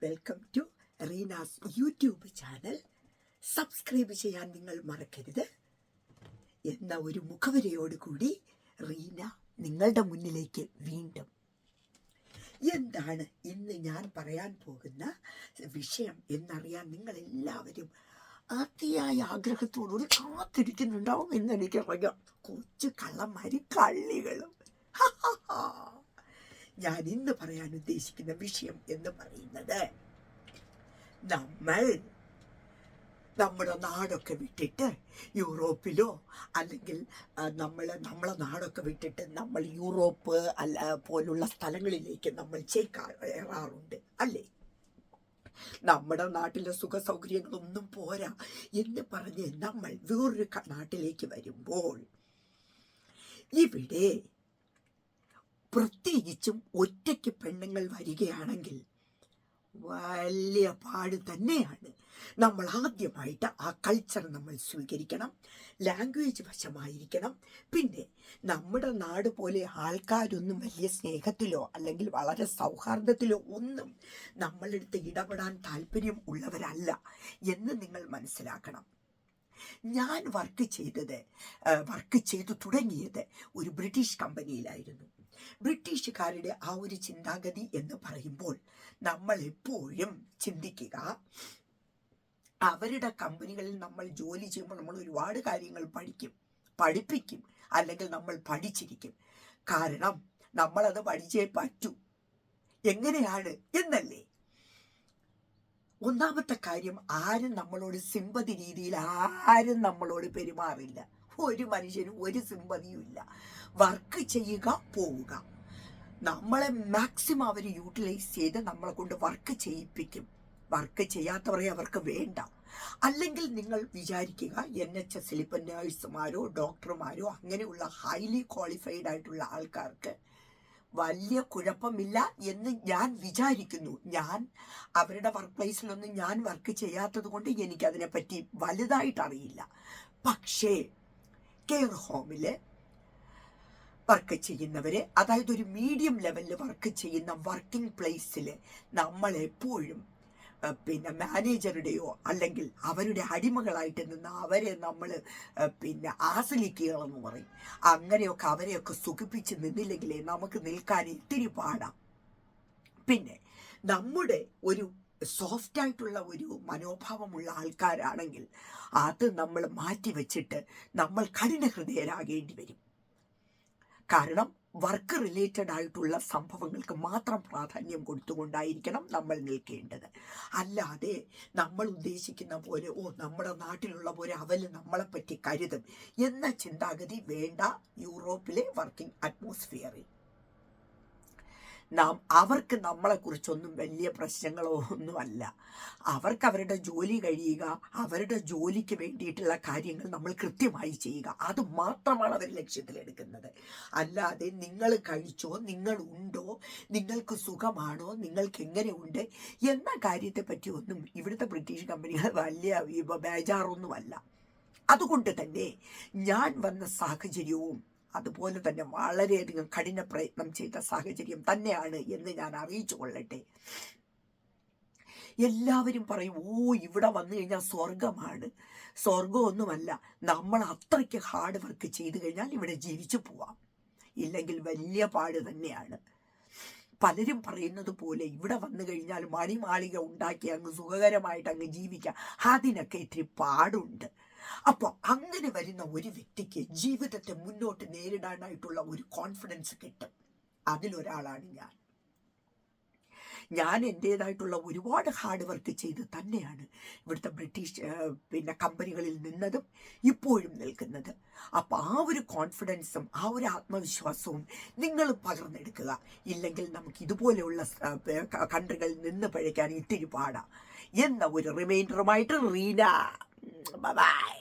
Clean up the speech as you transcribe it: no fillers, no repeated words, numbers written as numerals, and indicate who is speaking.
Speaker 1: Welcome to Reena's YouTube channel. Subscribe ചെയ്യാൻ നിങ്ങൾ മറക്കരുത് എന്ന ഒരു മുഖവരയോടുകൂടി റീന നിങ്ങളുടെ മുന്നിലേക്ക് വീണ്ടും. എന്താണ് ഇന്ന് ഞാൻ പറയാൻ പോകുന്ന വിഷയം എന്നറിയാൻ നിങ്ങളെല്ലാവരും അതിയായ ആഗ്രഹത്തോടുകൂടി കാത്തിരിക്കുന്നുണ്ടാവും എന്നെനിക്കറിയാം. കൊച്ചു കള്ളന്മാരും കള്ളികളും. ഞാൻ ഇന്ന് പറയാൻ ഉദ്ദേശിക്കുന്ന വിഷയം എന്ന് പറയുന്നത്, നമ്മുടെ നാടൊക്കെ വിട്ടിട്ട് യൂറോപ്പിലോ അല്ലെങ്കിൽ നമ്മളെ നാടൊക്കെ വിട്ടിട്ട് നമ്മൾ യൂറോപ്പ് പോലുള്ള സ്ഥലങ്ങളിലേക്ക് നമ്മൾ ചേക്കേറാറുണ്ട് അല്ലേ? നമ്മുടെ നാട്ടിലെ സുഖ സൗകര്യങ്ങളൊന്നും പോരാ എന്ന് പറഞ്ഞ് നമ്മൾ വേറൊരു നാട്ടിലേക്ക് വരുമ്പോൾ ഇവിടെ പ്രത്യേകിച്ചും ഒറ്റയ്ക്ക് പെണ്ണുങ്ങൾ വരികയാണെങ്കിൽ വലിയ പാട് തന്നെയാണ്. നമ്മൾ ആദ്യമായിട്ട് ആ കൾച്ചർ നമ്മൾ സ്വീകരിക്കണം, ലാംഗ്വേജ് വശമായിരിക്കണം. പിന്നെ നമ്മുടെ നാട് പോലെ ആൾക്കാരൊന്നും വലിയ സ്നേഹത്തിലോ അല്ലെങ്കിൽ വളരെ സൗഹാർദ്ദത്തിലോ ഒന്നും നമ്മളെടുത്ത് ഇടപെടാൻ താല്പര്യം ഉള്ളവരല്ല എന്ന് നിങ്ങൾ മനസ്സിലാക്കണം. ഞാൻ വർക്ക് ചെയ്തു തുടങ്ങിയത് ഒരു ബ്രിട്ടീഷ് കമ്പനിയിലായിരുന്നു. ബ്രിട്ടീഷുകാരുടെ ആ ഒരു ചിന്താഗതി എന്ന് പറയുമ്പോൾ നമ്മൾ എപ്പോഴും ചിന്തിക്കുക, അവരുടെ കമ്പനികളിൽ നമ്മൾ ജോലി ചെയ്യുമ്പോൾ നമ്മൾ ഒരുപാട് കാര്യങ്ങൾ പഠിപ്പിക്കും അല്ലെങ്കിൽ നമ്മൾ പഠിച്ചിരിക്കും. കാരണം നമ്മളത് പഠിച്ചേ പറ്റൂ. എങ്ങനെയാണ് എന്നല്ലേ? ഒന്നാമത്തെ കാര്യം, ആരും നമ്മളോട് സിമ്പതി രീതിയിൽ ആരും നമ്മളോട് പെരുമാറില്ല. ഒരു മനുഷ്യനും ഒരു സിമ്പതിയും ഇല്ല. വർക്ക് ചെയ്യുക, പോവുക. നമ്മളെ മാക്സിമം അവർ യൂട്ടിലൈസ് ചെയ്ത് നമ്മളെ കൊണ്ട് വർക്ക് ചെയ്യിപ്പിക്കും. വർക്ക് ചെയ്യാത്തവരെ അവർക്ക് വേണ്ട. അല്ലെങ്കിൽ നിങ്ങൾ വിചാരിക്കുക, NHS ഇപ്പം നേഴ്സുമാരോ ഡോക്ടർമാരോ അങ്ങനെയുള്ള ഹൈലി ക്വാളിഫൈഡ് ആയിട്ടുള്ള ആൾക്കാർക്ക് വലിയ കുഴപ്പമില്ല എന്ന് ഞാൻ വിചാരിക്കുന്നു. ഞാൻ അവരുടെ വർക്ക് പ്ലേസിലൊന്നും ഞാൻ വർക്ക് ചെയ്യാത്തത് കൊണ്ട് എനിക്കതിനെപ്പറ്റി വലുതായിട്ട് അറിയില്ല. പക്ഷേ കെയർ ഹോമിൽ വർക്ക് ചെയ്യുന്നവര്, അതായത് ഒരു മീഡിയം ലെവലിൽ വർക്ക് ചെയ്യുന്ന വർക്കിംഗ് പ്ലേസിൽ നമ്മൾ എപ്പോഴും മാനേജറുടെയോ അല്ലെങ്കിൽ അവരുടെ അടിമകളായിട്ട് നിന്ന് അവരെ നമ്മൾ ആശ്രയിക്കുകയെന്ന് പറയും. അങ്ങനെയൊക്കെ അവരെയൊക്കെ സുഖിപ്പിച്ച് നിന്നില്ലെങ്കിലേ നമുക്ക് നിൽക്കാൻ ഇത്തിരി പാടാം. പിന്നെ നമ്മുടെ ഒരു സോഫ്റ്റ് ആയിട്ടുള്ള ഒരു മനോഭാവമുള്ള ആൾക്കാരാണെങ്കിൽ അത് നമ്മൾ മാറ്റി വെച്ചിട്ട് നമ്മൾ കഠിനഹൃദയരാകേണ്ടി വരും. കാരണം വർക്ക് റിലേറ്റഡ് ആയിട്ടുള്ള സംഭവങ്ങൾക്ക് മാത്രം പ്രാധാന്യം കൊടുത്തുകൊണ്ടായിരിക്കണം നമ്മൾ നിൽക്കേണ്ടത്. അല്ലാതെ നമ്മൾ ഉദ്ദേശിക്കുന്ന പോലെ നമ്മുടെ നാട്ടിലുള്ള പോലെ അവര് നമ്മളെപ്പറ്റി കരുതും എന്ന ചിന്താഗതി വേണ്ട. യൂറോപ്പിലെ വർക്കിംഗ് അറ്റ്മോസ്ഫിയറിൽ അവർക്ക് നമ്മളെക്കുറിച്ചൊന്നും വലിയ പ്രശ്നങ്ങളോ ഒന്നുമല്ല. അവർക്ക് അവരുടെ ജോലി കഴിയുക, അവരുടെ ജോലിക്ക് വേണ്ടിയിട്ടുള്ള കാര്യങ്ങൾ നമ്മൾ കൃത്യമായി ചെയ്യുക, അത് മാത്രമാണ് അവർ ലക്ഷ്യത്തിലെടുക്കുന്നത്. അല്ലാതെ നിങ്ങൾ കഴിച്ചോ, നിങ്ങൾ ഉണ്ടോ, നിങ്ങൾക്ക് സുഖമാണോ, നിങ്ങൾക്ക് എങ്ങനെയുണ്ട് എന്ന കാര്യത്തെ പറ്റി ഒന്നും ഇവിടുത്തെ ബ്രിട്ടീഷ് കമ്പനികൾ വലിയ ബേജാറൊന്നുമല്ല. അതുകൊണ്ട് തന്നെ ഞാൻ വന്ന സാഹചര്യവും അതുപോലെ തന്നെ വളരെയധികം കഠിന പ്രയത്നം ചെയ്ത സാഹചര്യം തന്നെയാണ് എന്ന് ഞാൻ അറിയിച്ചു കൊള്ളട്ടെ. എല്ലാവരും പറയും, ഇവിടെ വന്നു കഴിഞ്ഞാൽ സ്വർഗമാണ്. സ്വർഗമൊന്നുമല്ല. നമ്മൾ അത്രയ്ക്ക് ഹാർഡ് വർക്ക് ചെയ്തു കഴിഞ്ഞാൽ ഇവിടെ ജീവിച്ചു പോവാം, ഇല്ലെങ്കിൽ വലിയ പാട് തന്നെയാണ്. പലരും പറയുന്നത് പോലെ ഇവിടെ വന്നു കഴിഞ്ഞാൽ മണിമാളിക ഉണ്ടാക്കി അങ്ങ് സുഖകരമായിട്ട് അങ്ങ് ജീവിക്കാം, അതിനൊക്കെ ഇത്തിരി പാടുണ്ട്. അപ്പോൾ അങ്ങനെ വരുന്ന ഒരു വ്യക്തിക്ക് ജീവിതത്തെ മുന്നോട്ട് നേരിടാനായിട്ടുള്ള ഒരു കോൺഫിഡൻസ് കിട്ടും. അതിലൊരാളാണ് ഞാൻ എൻ്റേതായിട്ടുള്ള ഒരുപാട് ഹാർഡ് വർക്ക് ചെയ്ത് തന്നെയാണ് ഇവിടുത്തെ ബ്രിട്ടീഷ് കമ്പനികളിൽ നിന്നതും ഇപ്പോഴും നിൽക്കുന്നത്. അപ്പോൾ ആ ഒരു കോൺഫിഡൻസും ആ ഒരു ആത്മവിശ്വാസവും നിങ്ങൾ പകർന്നെടുക്കുക. ഇല്ലെങ്കിൽ നമുക്ക് ഇതുപോലെയുള്ള കൺട്രികളിൽ നിന്ന് പഴയ്ക്കാൻ ഇത്തിരി പാടാം എന്ന ഒരു റിമൈൻഡറുമായിട്ട് റീന. ബൈ.